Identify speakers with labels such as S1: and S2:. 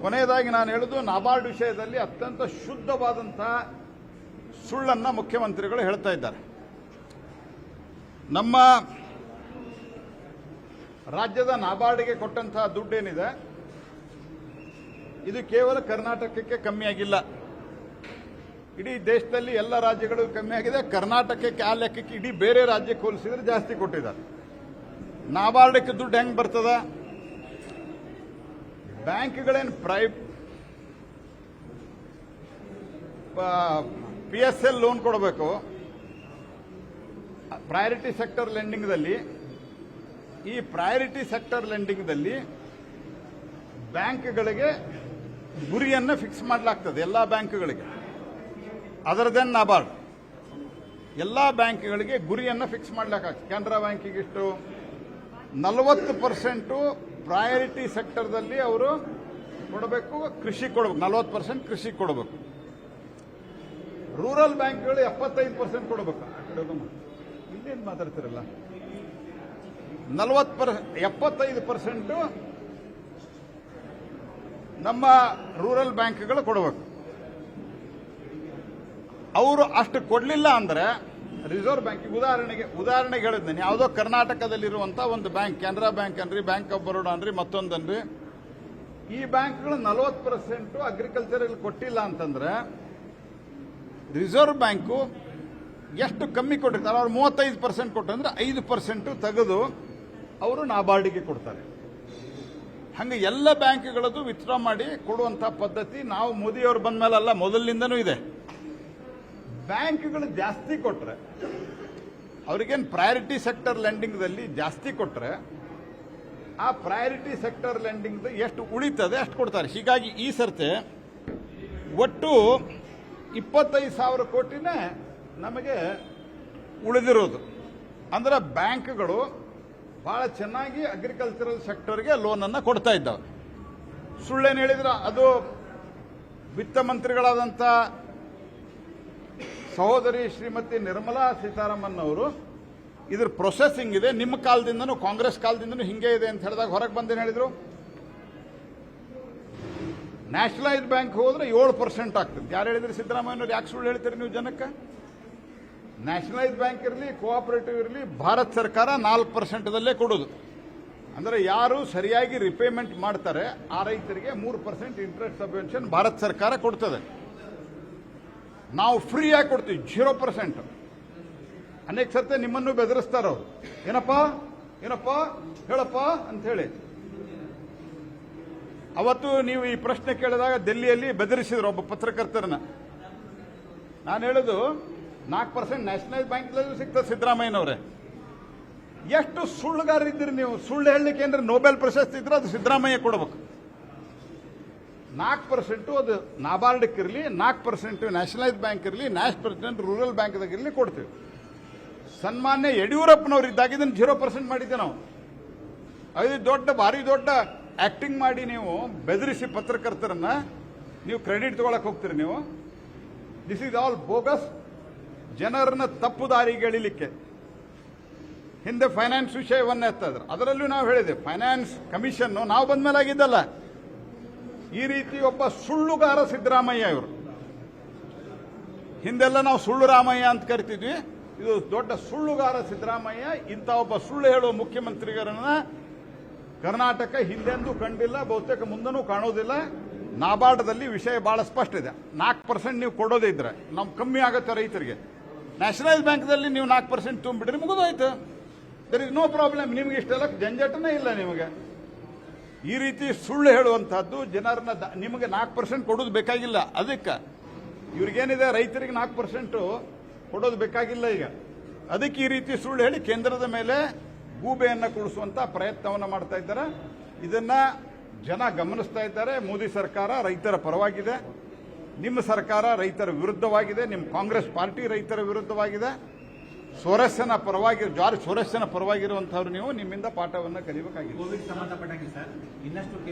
S1: ಕೊನೆಯದಾಗಿ ನಾನು ಹೇಳುವುದು ನಾಬಾರ್ಡ್ ವಿಷಯದಲ್ಲಿ ಅತ್ಯಂತ ಶುದ್ಧವಾದಂತಹ ಸುಳ್ಳನ್ನ ಮುಖ್ಯಮಂತ್ರಿಗಳು ಹೇಳ್ತಾ ಇದ್ದಾರೆ. ನಮ್ಮ ರಾಜ್ಯದ ನಾಬಾರ್ಡ್ಗೆ ಕೊಟ್ಟಂತಹ ದುಡ್ಡೇನಿದೆ ಇದು ಕೇವಲ ಕರ್ನಾಟಕಕ್ಕೆ ಕಮ್ಮಿ ಆಗಿಲ್ಲ, ಇಡೀ ದೇಶದಲ್ಲಿ ಎಲ್ಲ ರಾಜ್ಯಗಳು ಕಮ್ಮಿ ಆಗಿದೆ. ಕರ್ನಾಟಕಕ್ಕೆ ಆ ಲೆಕ್ಕಕ್ಕೆ ಇಡೀ ಬೇರೆ ರಾಜ್ಯಕ್ಕೆ ಹೋಲಿಸಿದ್ರೆ ಜಾಸ್ತಿ ಕೊಟ್ಟಿದ್ದಾರೆ. ನಾಬಾರ್ಡ್ಗೆ ದುಡ್ಡು ಹೆಂಗ್ ಬರ್ತದ? ಬ್ಯಾಂಕ್ಗಳೇನು PSL ಲೋನ್ ಕೊಡಬೇಕು, ಪ್ರಯಾರಿಟಿ ಸೆಕ್ಟರ್ ಲೆಂಡಿಂಗ್ದಲ್ಲಿ. ಈ ಪ್ರಯಾರಿಟಿ ಸೆಕ್ಟರ್ ಲೆಂಡಿಂಗ್ದಲ್ಲಿ ಬ್ಯಾಂಕ್ಗಳಿಗೆ ಗುರಿಯನ್ನು ಫಿಕ್ಸ್ ಮಾಡಲಾಗ್ತದೆ, ಎಲ್ಲ ಬ್ಯಾಂಕ್ಗಳಿಗೆ. ಅದರ್ ದೆನ್ ನಾಬಾರ್ಡ್ ಎಲ್ಲ ಬ್ಯಾಂಕ್ಗಳಿಗೆ ಗುರಿಯನ್ನು ಫಿಕ್ಸ್ ಮಾಡಲಾಗ್ತದೆ. ಕೆನರಾ ಬ್ಯಾಂಕಿಗೆ ಇಷ್ಟು 40% ಪ್ರಯಾರಿಟಿ ಸೆಕ್ಟರ್ದಲ್ಲಿ ಅವರು ಕೊಡಬೇಕು, ಕೃಷಿ ಕೊಡಬೇಕು, 40% ಕೃಷಿ ಕೊಡಬೇಕು. ರೂರಲ್ ಬ್ಯಾಂಕ್ಗಳು 75% ಕೊಡಬೇಕು. ಇಲ್ಲೇನು ಮಾತಾಡ್ತಿರಲ್ಲ, 75% ನಮ್ಮ ರೂರಲ್ ಬ್ಯಾಂಕ್ಗಳು ಕೊಡಬೇಕು. ಅವರು ಅಷ್ಟು ಕೊಡಲಿಲ್ಲ ಅಂದ್ರೆ ರಿಸರ್ವ್ ಬ್ಯಾಂಕಿಗೆ ಉದಾಹರಣೆಗೆ ಹೇಳಿದ್ದೇನೆ, ಯಾವುದೋ ಕರ್ನಾಟಕದಲ್ಲಿರುವಂತಹ ಒಂದು ಬ್ಯಾಂಕ್, ಕೆನರಾ ಬ್ಯಾಂಕ್ ಅನ್ರಿ, ಬ್ಯಾಂಕ್ ಆಫ್ ಬರೋಡಾ ಅನ್ರಿ, ಮತ್ತೊಂದನ್ರಿ, ಈ ಬ್ಯಾಂಕ್ಗಳು 40% ಅಗ್ರಿಕಲ್ಚರ್ ಕೊಟ್ಟಿಲ್ಲ ಅಂತಂದ್ರೆ ರಿಸರ್ವ್ ಬ್ಯಾಂಕು ಎಷ್ಟು ಕಮ್ಮಿ ಕೊಟ್ಟಿರ್ತಾರೆ? ಅವ್ರು 35% ಕೊಟ್ಟಂದ್ರೆ 5% ತೆಗೆದು ಅವರು ನಾಬಾರ್ಡಿಗೆ ಕೊಡ್ತಾರೆ. ಹಂಗೆ ಎಲ್ಲ ಬ್ಯಾಂಕ್ಗಳದ್ದು ವಿತ್ಡ್ರಾ ಮಾಡಿ ಕೊಡುವಂತ ಪದ್ಧತಿ ನಾವು ಮೋದಿಯವರು ಬಂದ ಮೇಲಲ್ಲ, ಮೊದಲಿನಿಂದನೂ ಇದೆ. ಬ್ಯಾಂಕ್ಗಳು ಜಾಸ್ತಿ ಕೊಟ್ರೆ, ಅವ್ರಿಗೇನು ಪ್ರಯಾರಿಟಿ ಸೆಕ್ಟರ್ ಲೆಂಡಿಂಗ್ದಲ್ಲಿ ಜಾಸ್ತಿ ಕೊಟ್ರೆ ಆ ಪ್ರಯಾರಿಟಿ ಸೆಕ್ಟರ್ ಲೆಂಡಿಂಗ್ ಎಷ್ಟು ಉಳಿತದೆ ಅಷ್ಟು ಕೊಡ್ತಾರೆ. ಹೀಗಾಗಿ ಈ ಸರ್ತೆ ಒಟ್ಟು 25,000 ಕೋಟಿನೇ ನಮಗೆ ಉಳಿದಿರೋದು. ಅಂದ್ರೆ ಬ್ಯಾಂಕ್ಗಳು ಬಹಳ ಚೆನ್ನಾಗಿ ಅಗ್ರಿಕಲ್ಚರಲ್ ಸೆಕ್ಟರ್ಗೆ ಲೋನ್ ಅನ್ನು ಕೊಡ್ತಾ ಇದ್ದಾವೆ. ಸುಳ್ಳೇನು ಹೇಳಿದ್ರ ಅದು ವಿತ್ತ ಮಂತ್ರಿಗಳಾದಂಥ ಸಹೋದರಿ ಶ್ರೀಮತಿ ನಿರ್ಮಲಾ ಸೀತಾರಾಮನ್ ಅವರು ಇದ್ರ ಪ್ರೊಸೆಸಿಂಗ್ ಇದೆ, ನಿಮ್ಮ ಕಾಲದಿಂದನೂ ಕಾಂಗ್ರೆಸ್ ಕಾಲದಿಂದನೂ ಹಿಂಗೆ ಇದೆ ಅಂತ ಹೇಳಿದಾಗ ಹೊರಗೆ ಬಂದೇನು ಹೇಳಿದ್ರು? ನ್ಯಾಷನಲೈಸ್ಡ್ ಬ್ಯಾಂಕ್ ಹೋದ್ರೆ 7% ಆಗ್ತದೆ. ಯಾರು ಹೇಳಿದ್ರಿ? ಸಿದ್ದರಾಮಯ್ಯನವ್ರು. ಯಾಕೆ ಸುಳ್ಳು ಹೇಳ್ತೀರಿ ನೀವು ಜನಕ್ಕೆ? ನ್ಯಾಷನಲೈಸ್ಡ್ ಬ್ಯಾಂಕ್ ಇರಲಿ, ಕೋಆಪರೇಟಿವ್ ಇರಲಿ, ಭಾರತ ಸರ್ಕಾರ 4%ದಲ್ಲೇ ಕೊಡೋದು. ಅಂದ್ರೆ ಯಾರು ಸರಿಯಾಗಿ ರಿಪೇಮೆಂಟ್ ಮಾಡ್ತಾರೆ ಆ ರೈತರಿಗೆ 3% ಇಂಟ್ರೆಸ್ಟ್ ಸಬ್ವೆನ್ಷನ್ ಭಾರತ ಸರ್ಕಾರ ಕೊಡ್ತದೆ. ನಾವು ಫ್ರೀ ಆಗಿ ಕೊಡ್ತೀವಿ 0%. ಅನೇಕ ಸರ್ತೆ ನಿಮ್ಮನ್ನು ಬೆದರಿಸ್ತಾರ ಅವರು, ಏನಪ್ಪ ಹೇಳಪ್ಪ ಅಂತ ಹೇಳಿ. ಅವತ್ತು ನೀವು ಈ ಪ್ರಶ್ನೆ ಕೇಳಿದಾಗ ಡೆಲ್ಲಿಯಲ್ಲಿ ಬೆದರಿಸಿದ್ರು ಒಬ್ಬ ಪತ್ರಕರ್ತರನ್ನ. ನಾನು ಹೇಳೋದು 4% ನ್ಯಾಷನಲೈಸ್ ಬ್ಯಾಂಕ್ ಸಿಗ್ತದೆ ಸಿದ್ದರಾಮಯ್ಯನವರೇ. ಎಷ್ಟು ಸುಳ್ಳುಗಾರಿದ್ದೀರಿ ನೀವು? ಸುಳ್ಳು ಹೇಳಲಿಕ್ಕೆ ಏನಾದ್ರೆ ನೊಬೆಲ್ ಪ್ರಶಸ್ತಿ ಇದ್ರೆ ಅದು ಸಿದ್ದರಾಮಯ್ಯ ಕೊಡಬೇಕು. 4% ಅದು ನಾಬಾರ್ಡ್ಕಿರಲಿ, 4% ನ್ಯಾಷನಲೈಸ್ ಬ್ಯಾಂಕ್ ಇರಲಿ, 4% ರೂರಲ್ ಬ್ಯಾಂಕ್ದಾಗಿರಲಿ ಕೊಡ್ತೀವಿ. ಸನ್ಮಾನ್ಯ ಯಡಿಯೂರಪ್ಪನವ್ರು ಇದ್ದಾಗ ಇದನ್ನು 0% ಮಾಡಿದ್ದೆ ನಾವು. ಅದು ಭಾರಿ ದೊಡ್ಡ ಆಕ್ಟಿಂಗ್ ಮಾಡಿ ನೀವು ಬೆದರಿಸಿ ಪತ್ರಕರ್ತರನ್ನ ನೀವು ಕ್ರೆಡಿಟ್ ತಗೊಳಕ್ ಹೋಗ್ತೀರಿ ನೀವು. This is all bogus. ಜನರನ್ನ ತಪ್ಪು ದಾರಿಗೆ ಎಳಿಲಿಕ್ಕೆ ಹಿಂದೆ ಫೈನಾನ್ಸ್ ವಿಷಯವನ್ನ ಎತ್ತಾ ಇದ್ರು. ಅದರಲ್ಲೂ ನಾವು ಹೇಳಿದೆ ಫೈನಾನ್ಸ್ ಕಮಿಷನ್ ನಾವು ಬಂದ ಮೇಲೆ ಆಗಿದ್ದಲ್ಲ. ಈ ರೀತಿ ಒಬ್ಬ ಸುಳ್ಳುಗಾರ ಸಿದ್ದರಾಮಯ್ಯ ಇವರು. ಹಿಂದೆಲ್ಲ ನಾವು ಸುಳ್ಳು ರಾಮಯ್ಯ ಅಂತ ಕರಿತಿದ್ವಿ, ಇದು ದೊಡ್ಡ ಸುಳ್ಳುಗಾರ ಸಿದ್ದರಾಮಯ್ಯ. ಇಂಥ ಒಬ್ಬ ಸುಳ್ಳು ಹೇಳುವ ಮುಖ್ಯಮಂತ್ರಿಗಳನ್ನ ಕರ್ನಾಟಕ ಹಿಂದೆಂದೂ ಕಂಡಿಲ್ಲ, ಬಹುತೇಕ ಮುಂದನೂ ಕಾಣೋದಿಲ್ಲ. ನಾಬಾರ್ಡ್ದಲ್ಲಿ ವಿಷಯ ಬಹಳ ಸ್ಪಷ್ಟ ಇದೆ. 4% ನೀವು ಕೊಡೋದೇ ಇದ್ರೆ ನಮ್ ಕಮ್ಮಿ ಆಗುತ್ತೆ ರೈತರಿಗೆ. ನ್ಯಾಷನಲೈಸ್ ಬ್ಯಾಂಕ್ದಲ್ಲಿ ನೀವು 4% ತುಂಬಿಡ್ರಿ, ಮುಗಿದೋಯ್ತು. There is no problem. ನಿಮ್ಗೆ ಇಷ್ಟೆಲ್ಲ ಜಂಜಟನೇ ಇಲ್ಲ ನಿಮಗೆ. ಈ ರೀತಿ ಸುಳ್ಳು ಹೇಳುವಂತಹದ್ದು ಜನರನ್ನ ನಿಮಗೆ 4% ಕೊಡೋದು ಬೇಕಾಗಿಲ್ಲ. ಅದಕ್ಕೆ ಇವ್ರಿಗೇನಿದೆ, ರೈತರಿಗೆ 4% ಕೊಡೋದು ಬೇಕಾಗಿಲ್ಲ ಈಗ. ಅದಕ್ಕೆ ಈ ರೀತಿ ಸುಳ್ಳು ಹೇಳಿ ಕೇಂದ್ರದ ಮೇಲೆ ಗೂಬೆಯನ್ನು ಕುಡಿಸುವಂತ ಪ್ರಯತ್ನವನ್ನು ಮಾಡ್ತಾ ಇದ್ದಾರೆ. ಇದನ್ನ ಜನ ಗಮನಿಸ್ತಾ ಇದ್ದಾರೆ. ಮೋದಿ ಸರ್ಕಾರ ರೈತರ ಪರವಾಗಿದೆ, ನಿಮ್ಮ ಸರ್ಕಾರ ರೈತರ ವಿರುದ್ಧವಾಗಿದೆ, ನಿಮ್ಮ ಕಾಂಗ್ರೆಸ್ ಪಾರ್ಟಿ ರೈತರ ವಿರುದ್ಧವಾಗಿದೆ. ಜಾರ್ಜ್ ಸೋರೆಸ್ನ ಪರವಾಗಿರುವಂತಹವ್ರು ನೀವು ನಿಮ್ಮಿಂದ ಪಾಠವನ್ನು ಕಲಿಯಬೇಕಾಗಿದೆ.